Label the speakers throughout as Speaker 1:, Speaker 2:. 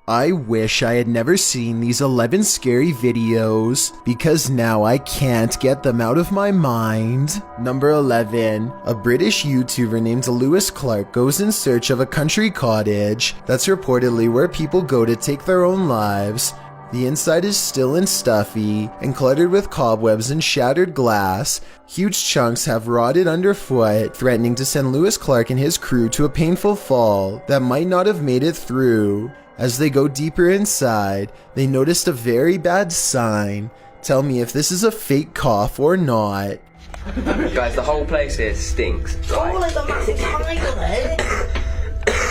Speaker 1: I wish I had never seen these 11 scary videos, because now I can't get them out of my mind. Number 11. A British YouTuber named Lewis Clark goes in search of a country cottage that's reportedly where people go to take their own lives. The inside is still and stuffy, and cluttered with cobwebs and shattered glass. Huge chunks have rotted underfoot, threatening to send Lewis Clark and his crew to a painful fall that might not have made it through. As they go deeper inside, they noticed a very bad sign. Tell me if this is a fake cough or not.
Speaker 2: Guys, the whole place here stinks. Right?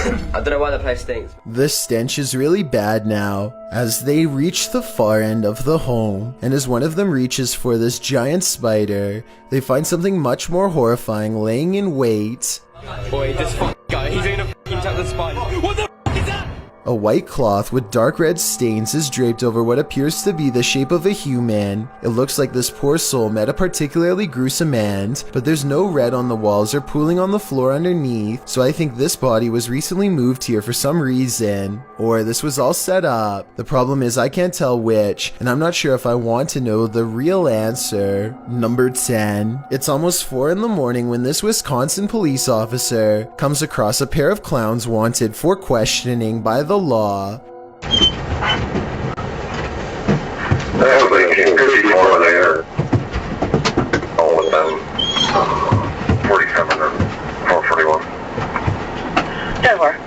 Speaker 2: I don't know why the place stinks.
Speaker 1: The stench is really bad now, as they reach the far end of the home, and as one of them reaches for this giant spider, they find something much more horrifying laying in wait.
Speaker 2: Boy, this guy, he's gonna tap the spider. What the is that?
Speaker 1: A white cloth with dark red stains is draped over what appears to be the shape of a human. It looks like this poor soul met a particularly gruesome end, but there's no red on the walls or pooling on the floor underneath, so I think this body was recently moved here for some reason. Or this was all set up. The problem is I can't tell which, and I'm not sure if I want to know the real answer. Number 10. It's almost 4 in the morning when this Wisconsin police officer comes across a pair of clowns wanted for questioning by the law.
Speaker 3: All with them. 47 or 441.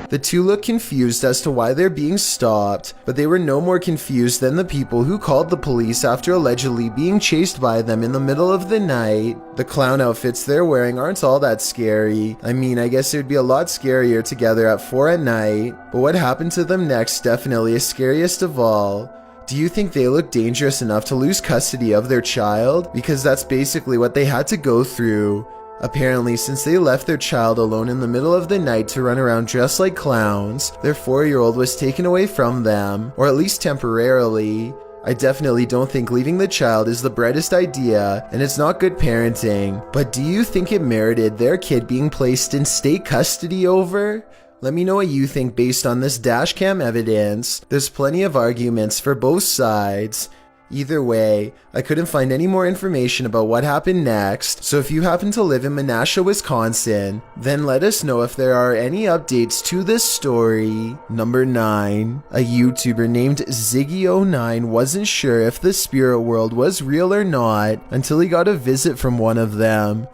Speaker 1: The two look confused as to why they're being stopped, but they were no more confused than the people who called the police after allegedly being chased by them in the middle of the night. The clown outfits they're wearing aren't all that scary. I mean, I guess it would be a lot scarier together at 4 at night, but what happened to them next definitely is scariest of all. Do you think they look dangerous enough to lose custody of their child? Because that's basically what they had to go through. Apparently, since they left their child alone in the middle of the night to run around dressed like clowns, their 4-year-old was taken away from them, or at least temporarily. I definitely don't think leaving the child is the brightest idea, and it's not good parenting, but do you think it merited their kid being placed in state custody over? Let me know what you think based on this dashcam evidence. There's plenty of arguments for both sides. Either way, I couldn't find any more information about what happened next, so if you happen to live in Menasha, Wisconsin, then let us know if there are any updates to this story. Number 9. A YouTuber named Ziggy09 wasn't sure if the spirit world was real or not until he got a visit from one of them.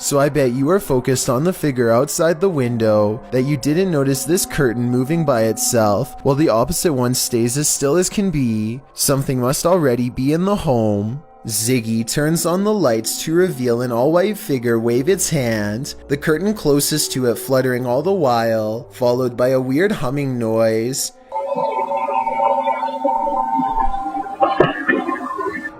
Speaker 1: So I bet you were focused on the figure outside the window that you didn't notice this curtain moving by itself while the opposite one stays as still as can be. Something must already be in the home. Ziggy turns on the lights to reveal an all-white figure wave its hand, the curtain closest to it fluttering all the while, followed by a weird humming noise.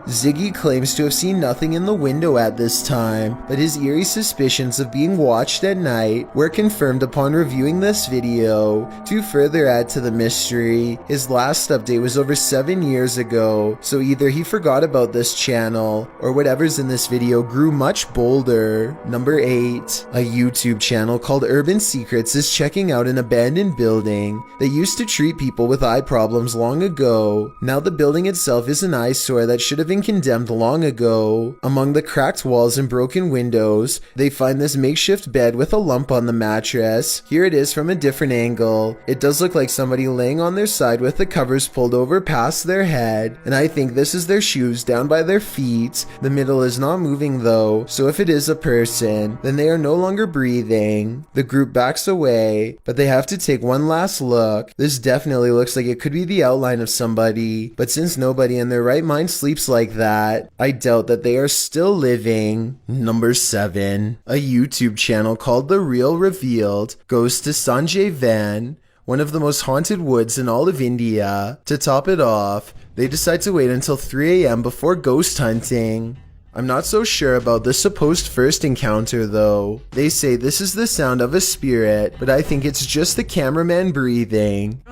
Speaker 1: Ziggy claims to have seen nothing in the window at this time, but his eerie suspicions of being watched at night were confirmed upon reviewing this video. To further add to the mystery, his last update was over 7 years ago, so either he forgot about this channel, or whatever's in this video grew much bolder. Number 8. A YouTube channel called Urban Secrets is checking out an abandoned building that used to treat people with eye problems long ago. Now the building itself is an eyesore that should have been condemned long ago. Among the cracked walls and broken windows, they find this makeshift bed with a lump on the mattress. Here it is from a different angle. It does look like somebody laying on their side with the covers pulled over past their head, and I think this is their shoes down by their feet. The middle is not moving though, so if it is a person, then they are no longer breathing. The group backs away, but they have to take one last look. This definitely looks like it could be the outline of somebody, but since nobody in their right mind sleeps like that, I doubt that they are still living. Number 7. A YouTube channel called The Real Revealed goes to Sanjay Van, one of the most haunted woods in all of India. To top it off, they decide to wait until 3 AM before ghost hunting. I'm not so sure about the supposed first encounter though. They say this is the sound of a spirit, but I think it's just the cameraman breathing.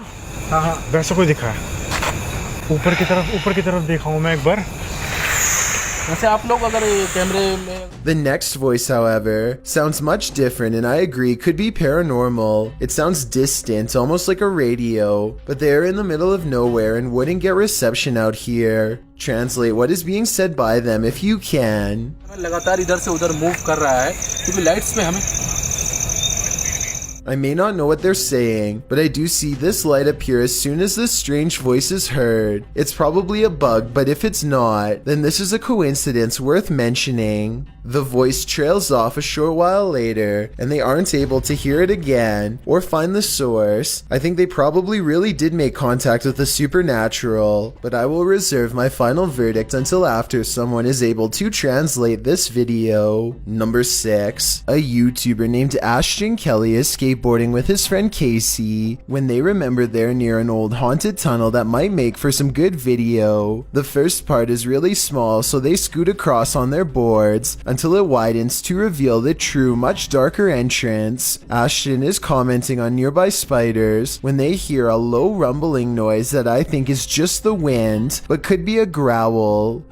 Speaker 4: वैसा कोई दिखा है ऊपर की तरफ देखा हूँ मैं एक बार वैसे आप लोग अगर ये कैमरे में
Speaker 1: The next voice, however, sounds much different, and I agree could be paranormal. It sounds distant, almost like a radio, but they're in the middle of nowhere and wouldn't get reception out here. Translate what is being said by them if you can.
Speaker 4: लगातार इधर से उधर move कर रहा है क्योंकि lights में हमें
Speaker 1: I may not know what they're saying, but I do see this light appear as soon as this strange voice is heard. It's probably a bug, but if it's not, then this is a coincidence worth mentioning. The voice trails off a short while later, and they aren't able to hear it again or find the source. I think they probably really did make contact with the supernatural, but I will reserve my final verdict until after someone is able to translate this video. Number 6. A YouTuber named Ashton Kelly is skateboarding with his friend Casey when they remember they're near an old haunted tunnel that might make for some good video. The first part is really small, so they scoot across on their boards until it widens to reveal the true, much darker entrance. Ashton is commenting on nearby spiders when they hear a low rumbling noise that I think is just the wind, but could be a growl.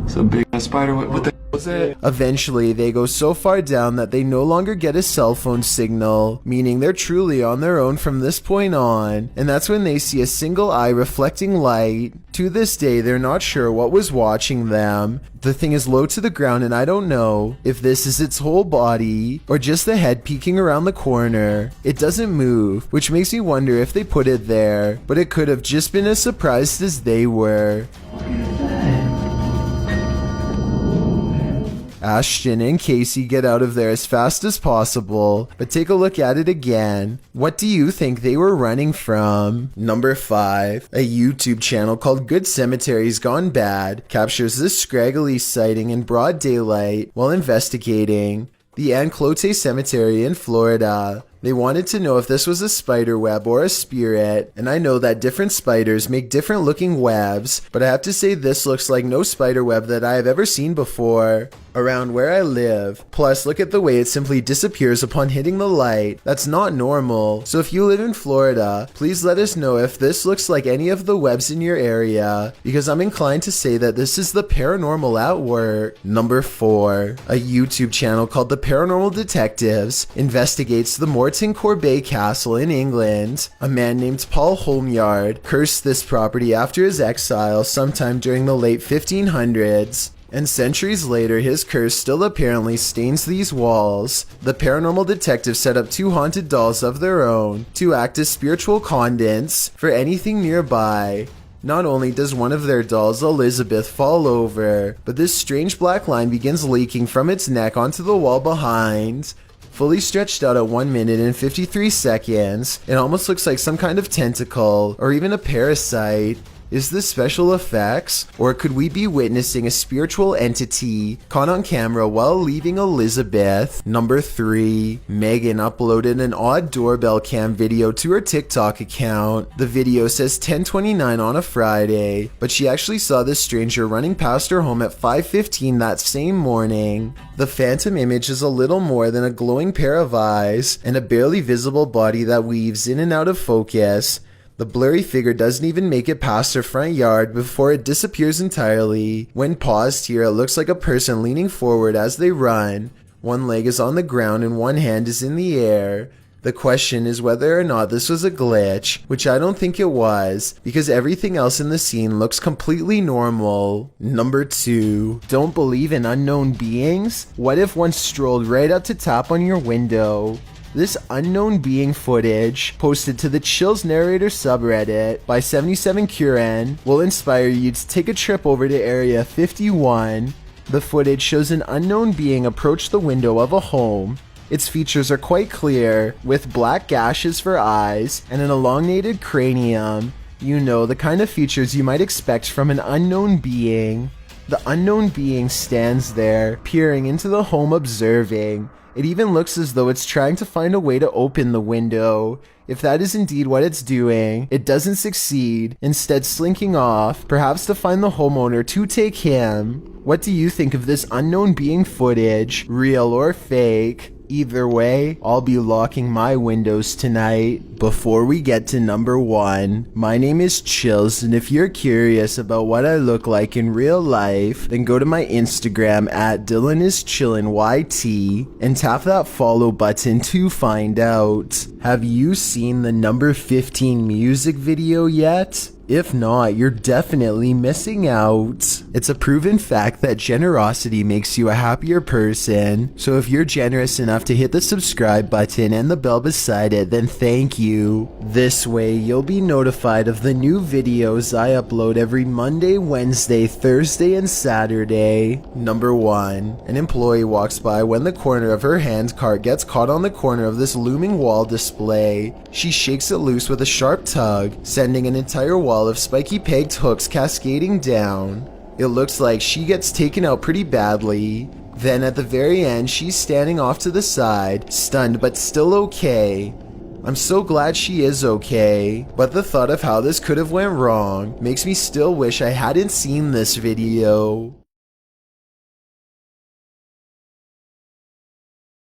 Speaker 2: It's a big spider. What the hell was that?
Speaker 1: Eventually, they go so far down that they no longer get a cell phone signal, meaning they're truly on their own from this point on, and that's when they see a single eye reflecting light. To this day, they're not sure what was watching them. The thing is low to the ground, and I don't know if this is its whole body or just the head peeking around the corner. It doesn't move, which makes me wonder if they put it there, but it could have just been as surprised as they were. Ashton and Casey get out of there as fast as possible, but take a look at it again. What do you think they were running from? Number 5. A YouTube channel called Good Cemeteries Gone Bad captures this scraggly sighting in broad daylight while investigating the Anclote Cemetery in Florida. They wanted to know if this was a spider web or a spirit, and I know that different spiders make different looking webs, but I have to say this looks like no spider web that I have ever seen before around where I live. Plus, look at the way it simply disappears upon hitting the light. That's not normal. So if you live in Florida, please let us know if this looks like any of the webs in your area, because I'm inclined to say that this is the paranormal at work. Number 4. A YouTube channel called The Paranormal Detectives investigates the Morton Corbet Castle in England. A man named Paul Holmyard cursed this property after his exile sometime during the late 1500s. And centuries later, his curse still apparently stains these walls. The paranormal detectives set up 2 haunted dolls of their own to act as spiritual conduits for anything nearby. Not only does one of their dolls, Elizabeth, fall over, but this strange black line begins leaking from its neck onto the wall behind. Fully stretched out at 1 minute and 53 seconds, it almost looks like some kind of tentacle or even a parasite. Is this special effects, or could we be witnessing a spiritual entity caught on camera while leaving Elizabeth? Number 3. Megan uploaded an odd doorbell cam video to her TikTok account. The video says 10:29 on a Friday, but she actually saw this stranger running past her home at 5:15 that same morning. The phantom image is a little more than a glowing pair of eyes and a barely visible body that weaves in and out of focus. The blurry figure doesn't even make it past her front yard before it disappears entirely. When paused here, it looks like a person leaning forward as they run. One leg is on the ground and one hand is in the air. The question is whether or not this was a glitch, which I don't think it was, because everything else in the scene looks completely normal. Number 2. Don't believe in unknown beings? What if one strolled right up to tap on your window? This unknown being footage, posted to the Chills Narrator subreddit by 77Kuren, will inspire you to take a trip over to Area 51. The footage shows an unknown being approach the window of a home. Its features are quite clear, with black gashes for eyes and an elongated cranium. You know, the kind of features you might expect from an unknown being. The unknown being stands there, peering into the home, observing. It even looks as though it's trying to find a way to open the window. If that is indeed what it's doing, it doesn't succeed, instead slinking off, perhaps to find the homeowner to take him. What do you think of this unknown being footage, real or fake? Either way, I'll be locking my windows tonight. Before we get to number 1, my name is Chills, and if you're curious about what I look like in real life, then go to my Instagram at DylanIsChillinYT and tap that follow button to find out. Have you seen the number 15 music video yet? If not, you're definitely missing out. It's a proven fact that generosity makes you a happier person, so if you're generous enough to hit the subscribe button and the bell beside it, then thank you. This way, you'll be notified of the new videos I upload every Monday, Wednesday, Thursday, and Saturday. Number 1. An employee walks by when the corner of her hand cart gets caught on the corner of this looming wall display. She shakes it loose with a sharp tug, sending an entire wall of spiky pegged hooks cascading down. It looks like she gets taken out pretty badly. Then at the very end, she's standing off to the side, stunned but still okay. I'm so glad she is okay, but the thought of how this could have went wrong makes me still wish I hadn't seen this video.